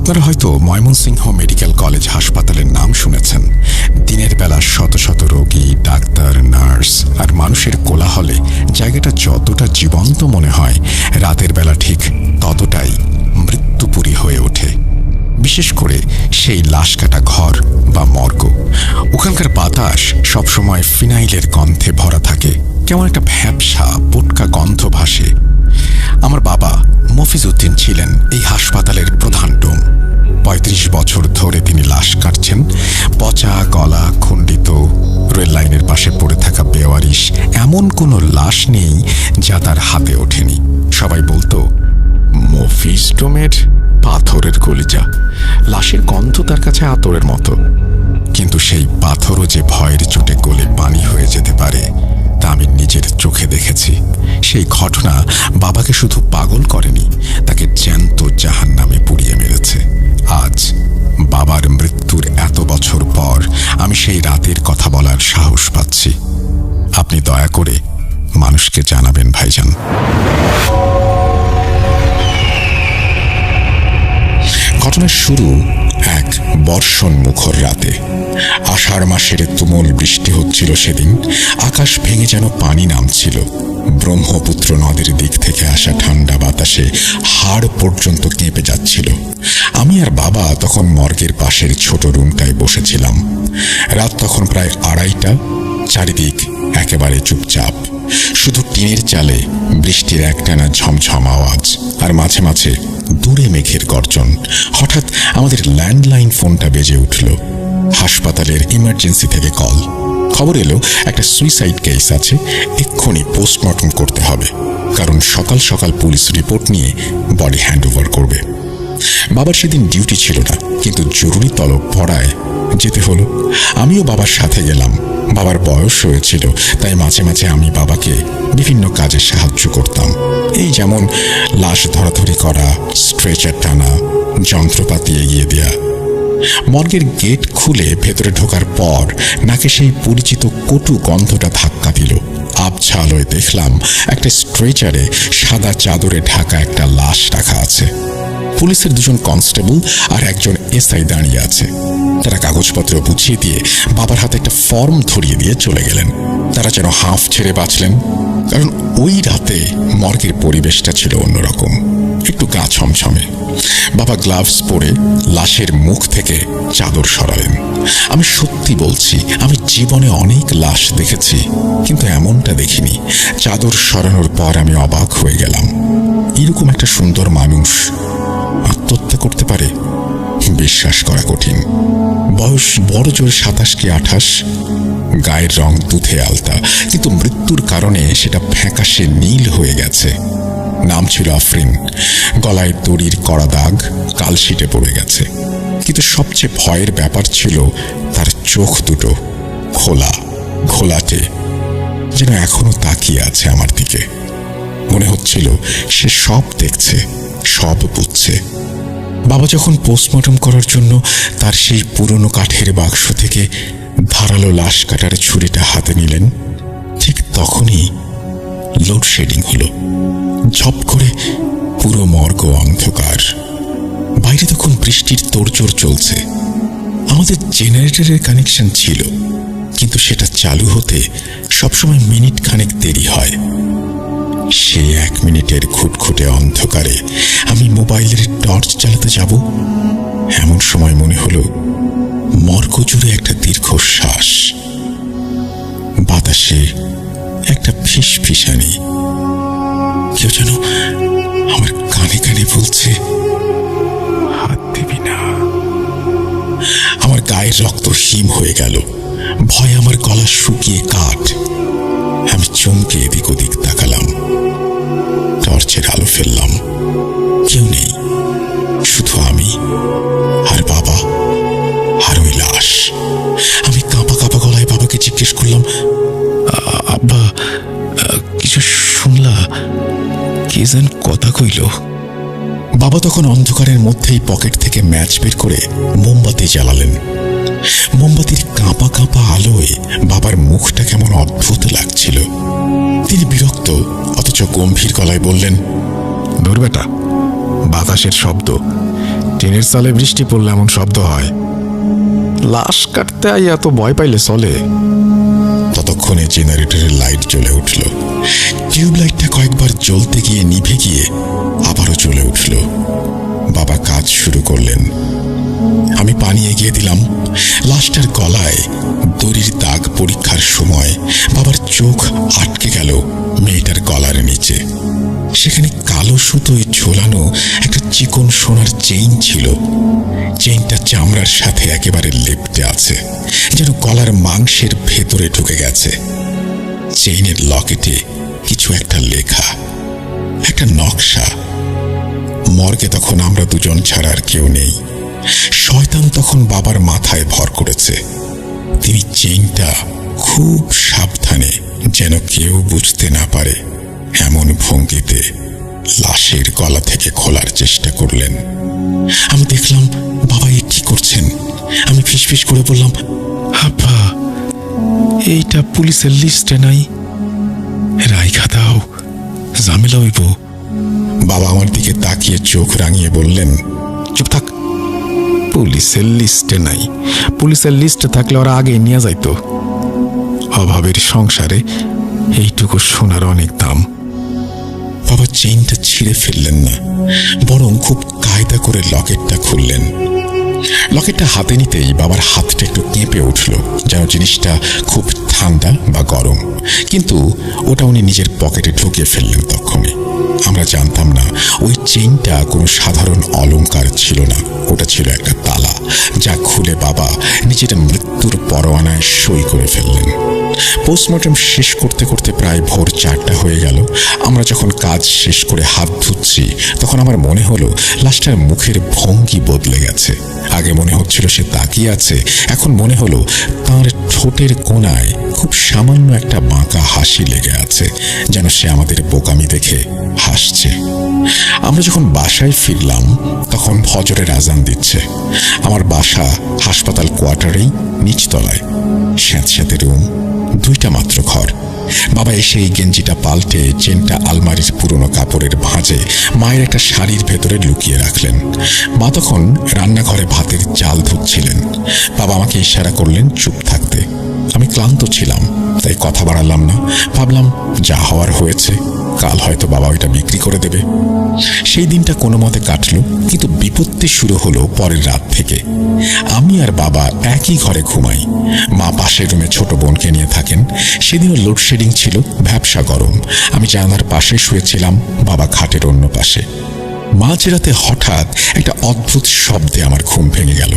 আপনারা হয়তো Mymensingh medical college হাসপাতালের নাম শুনেছেন। দিনের বেলা শত শত রোগী, ডাক্তার, নার্স আর মানুষের কোলাহলে জায়গাটা যতটা জীবন্ত মনে হয়, রাতের বেলা ঠিক ততটাই মৃত্যুপুরী হয়ে ওঠে। বিশেষ করে সেই লাশ কাটা ঘর বা মর্গ। ওখানকার বাতাস সবসময় ফিনাইলের গন্ধে ভরা থাকে। কেমন একটা ভ্যাপসা পোটকা গন্ধ ভাসে। আমার বাবা মফিজ উদ্দিন ছিলেন এই হাসপাতালের প্রধান ডোম। ৩৫ বছর ধরে তিনি লাশ কাটছেন। পচা গলা, খণ্ডিত, রেল লাইনের পাশে পড়ে থাকা বেওয়ারিশ এমন কোনো লাশ নেই যা তার হাতে ওঠেনি। সবাই বলতো, মফিজ ডোমের পাথরের কলিজা, লাশের গন্ধ তার কাছে আতরের মতো। কিন্তু সেই পাথরও যে ভয়ের চোটে গলে পানি হয়ে যেতে পারে তা আমি নিজের চোখে দেখেছি। সেই ঘটনা বাবাকে শুধু পাগল করেনি, তাকে জ্যান্ত জাহান্নামে পুড়িয়ে মেরেছে। আজ বাবার মৃত্যুর এত বছর পর আমি সেই রাতের কথা বলার সাহস পাচ্ছি। আপনি দয়া করে মানুষকে জানাবেন ভাইজান। ঘটনার শুরু এক বর্ষণ মুখর রাতে। আষাঢ় মাসের তুমুল বৃষ্টি হচ্ছিল সেদিন। আকাশ ভেঙে যেন পানি নামছিল। ব্রহ্মপুত্র নদীর দিক থেকে আসা ঠান্ডা বাতাসে হাড় পর্যন্ত কেঁপে যাচ্ছিল। আমি আর বাবা তখন মর্গের পাশের ছোট রুমটায় বসেছিলাম। রাত তখন প্রায় ২:৩০। চারিদিক একেবারে চুপচাপ। শুধু টিনের চালে বৃষ্টির একটানা ঝমঝম আওয়াজ, আর মাঝে মাঝে দূরে মেঘের গর্জন। হঠাৎ আমাদের ল্যান্ডলাইন ফোনটা বেজে উঠল। হাসপাতালের ইমার্জেন্সি থেকে কল। খবর এলো একটা সুইসাইড কেস আছে, এক্ষুনি পোস্টমর্টম করতে হবে, কারণ সকাল সকাল পুলিশ রিপোর্ট নিয়ে বডি হ্যান্ড ওভার করবে। বাবার সেদিন ডিউটি ছিল না, কিন্তু জরুরি তলব পড়ায় যেতে হলো। আমিও বাবার সাথে গেলাম। বাবার বয়স হয়েছিল, তাই মাঝে মাঝে আমি বাবাকে বিভিন্ন কাজে সাহায্য করতাম। এই যেমন লাশ ধরাধরি করা, স্ট্রেচার টানা, যন্ত্রপাতি এগিয়ে দেয়া। মর্গের গেট খুলে ভেতরে ঢোকার পর নাকে সেই পরিচিত কটু গন্ধটা ধাক্কা দিল। আবছা আলোয় দেখলাম একটা স্ট্রেচারে সাদা চাদরে ঢাকা একটা লাশ রাখা আছে। পুলিশের 2জন কনস্টেবল আর একজন এসআই দাঁড়িয়ে আছে। তারা কাগজপত্র বুঝিয়ে দিয়ে বাবার হাতে একটা ফর্ম ধরিয়ে দিয়ে চলে গেলেন। তারা যেন হাঁফ ছেড়ে বাঁচলেন, কারণ ওই রাতে মর্গের পরিবেশটা ছিল অন্যরকম, একটু গা ছমছমে। বাবা গ্লাভস পরে লাশের মুখ থেকে চাদর সরালেন। আমি সত্যি বলছি, আমি জীবনে অনেক লাশ দেখেছি, কিন্তু এমনটা দেখিনি। চাদর সরানোর পর আমি অবাক হয়ে গেলাম। এরকম একটা সুন্দর মানুষ আত্মহত্যা করতে পারে, বিশ্বাস করা কঠিন। বয়স বড় জোর ২৭ কি ২৮। গায়ের রং দুধে আলতা, কিন্তু মৃত্যুর কারণে সেটা ফ্যাকাশে নীল হয়ে গেছে। নাম ছিল আফরিন। গলায় দড়ির কড়া দাগ, কালশিটে পড়ে গেছে। কিন্তু সবচেয়ে ভয়ের ব্যাপার ছিল তার চোখ দুটো খোলা, ঘোলাটে, যেন এখনো তাকিয়ে আছে আমার দিকে। মনে হচ্ছিল সে সব দেখছে, সব বুঝছে। বাবা যখন পোস্টমর্টম করার জন্য তার সেই পুরনো কাঠের বাক্স থেকে ধারালো লাশ কাটার ছুরিটা হাতে নিলেন, ঠিক তখনই লোডশেডিং হলো। ঝপ করে পুরো মর্গ অন্ধকার। বাইরে তখন বৃষ্টির তোড়জোড় চলছে। আমাদের জেনারেটরের কানেকশন ছিল, কিন্তু সেটা চালু হতে সবসময় মিনিট খানেক দেরি হয়। সে 1 মিনিটের খুটখুটে অন্ধকারে আমি মোবাইলের টর্চ চালাতে যাব, এমন সময় মনে হলো মর্গ জুড়ে একটা দীর্ঘশ্বাস। বাতাসে একটা ফিসফিসানি। কেউ যেন আমার কানে কানে বলছে, হাত দিবি না। আমার গায়ের রক্ত হিম হয়ে গেল। ভয় আমার গলা শুকিয়ে কাঠ। আমি চমকে এদিক ওদিক তাকালাম। টর্চের আলো ফেললাম। কেউ নেই, শুধু আমি আর বাবা আর ওই লাশ। আমি কাঁপা কাঁপা গলায় বাবাকে জিজ্ঞেস করলাম, আব্বা, কিছু শুনলা? কে যেন কথা কইল। বাবা তখন অন্ধকারের মধ্যেই পকেট থেকে ম্যাচ বের করে মোমবাতি জ্বালালেন। মোমবাতির কাঁপা কাঁপা আলোয় বাবার মুখটা কেমন অদ্ভুত লাগছিল। তিনি বিরক্ত অথচ গম্ভীর গলায় বললেন, ধর বেটা, বাতাসের শব্দ, টিনের চালে বৃষ্টি পড়লে এমন শব্দ হয়। লাশ কাটতে আই এত ভয় পাইলে চলে? ততক্ষণে জেনারেটরের লাইট জ্বলে উঠল। টিউবলাইটটা কয়েকবার জ্বলতে গিয়ে নিভে গিয়ে আবারও জ্বলে উঠল। বাবা কাজ শুরু করলেন। আমি পানি এগিয়ে দিলাম। লাশটার গলায় দড়ির দাগ পরীক্ষার সময় বাবার চোখ আটকে গেল মেয়েটার গলার নিচে। সেখানে কালো সুতোয় ঝোলানো একটা চিকন সোনার চেইন ছিল। চেইনটা চামড়ার সাথে একেবারে লেপ্টে আছে, যেন গলার মাংসের ভেতরে ঢুকে গেছে। চেইনের লকেটে কিছু একটা লেখা, একটা নকশা। মর্গে তখন আমরা দুজন ছাড়া আর কেউ নেই। শয়তান তখন বাবার মাথায় ভর করেছে। তিনি চেইনটা খুব সাবধানে, যেন কেউ বুঝতে না পারে এমন ভঙ্গিতে লাশের গলা থেকে খোলার চেষ্টা করলেন। আমি দেখলাম বাবা এ কি করছেন। আমি ফিসফিস করে বললাম, আব্বা, এইটা পুলিশের লিস্টে নাই, রাইখা দাও, ঝামেলা হইব। বাবা আমার দিকে তাকিয়ে চোখ রাঙিয়ে বললেন, চুপ থাক, পুলিশের লিস্টে নাই। পুলিশের লিস্টে থাকলে ওরা আগে নিয়ে যাইতো। অভাবের সংসারে এইটুকু সোনার অনেক দাম। বাবা চেইনটা ছিঁড়ে ফেললেন না, বরং খুব কায়দা করে লকেটটা খুললেন। লকেটটা হাতে নিতেই বাবার হাতটা একটু কেঁপে উঠল, যেন জিনিসটা খুব ঠান্ডা বা গরম। কিন্তু ওটা উনি নিজের পকেটে ঢুকিয়ে ফেললেন তখনই। আমরা জানতাম না ওই চেইনটা কোনো সাধারণ অলংকার ছিল না, ওটা ছিল একটা তালা, যা খুলে বাবা নিজের মৃত্যুর পরোয়ানায় সই করে ফেললেন। পোস্টমর্টম শেষ করতে করতে প্রায় ভোর 4টা হয়ে গেল। আমরা যখন কাজ শেষ করে হাত ধুচ্ছি, তখন আমার মনে হলো লাশটার মুখের ভঙ্গি বদলে গেছে। আগে মনে হচ্ছিল সে তাকিয়ে আছে, এখন মনে হলো তার ঠোঁটের কোণায় খুব সামান্য একটা বাঁকা হাসি লেগে আছে, যেন সে আমাদের বোকামি দেখে হাসছে। আমরা যখন বাসায় ফিরলাম, তখন ফজরের আজান দিচ্ছে। আমার বাসা হাসপাতাল কোয়ার্টারেই, নিচতলায়, স্যাঁতস্যাঁতে রুম, 2টা মাত্র ঘর। বাবা এসে এই গেঞ্জিটা পাল্টে চেনটা আলমারির পুরনো কাপড়ের ভাঁজে মায়ের একটা শাড়ির ভেতরে লুকিয়ে রাখলেন। মা তখন রান্নাঘরে ভাতের চাল ধুচ্ছিলেন। বাবা আমাকে ইশারা করলেন চুপ থাকতে। আমি ক্লান্ত ছিলাম, তাই কথা বাড়ালাম না। ভাবলাম যা হওয়ার হয়েছে, কাল হয়তো বাবা ওইটা বিক্রি করে দেবে। সেই দিনটা কোনো মতে কাটল, কিন্তু বিপত্তি শুরু হলো পরের রাত থেকে। আমি আর বাবা একই ঘরে ঘুমাই। মা পাশের রুমে ছোট বোনকে নিয়ে থাকেন। সেদিনও লোডশেডিং ছিল, ভ্যাপসা গরম। আমি জানালার পাশে শুয়েছিলাম, বাবা খাটের অন্য পাশে। মাঝরাতে হঠাৎ একটা অদ্ভুত শব্দে আমার ঘুম ভেঙে গেল।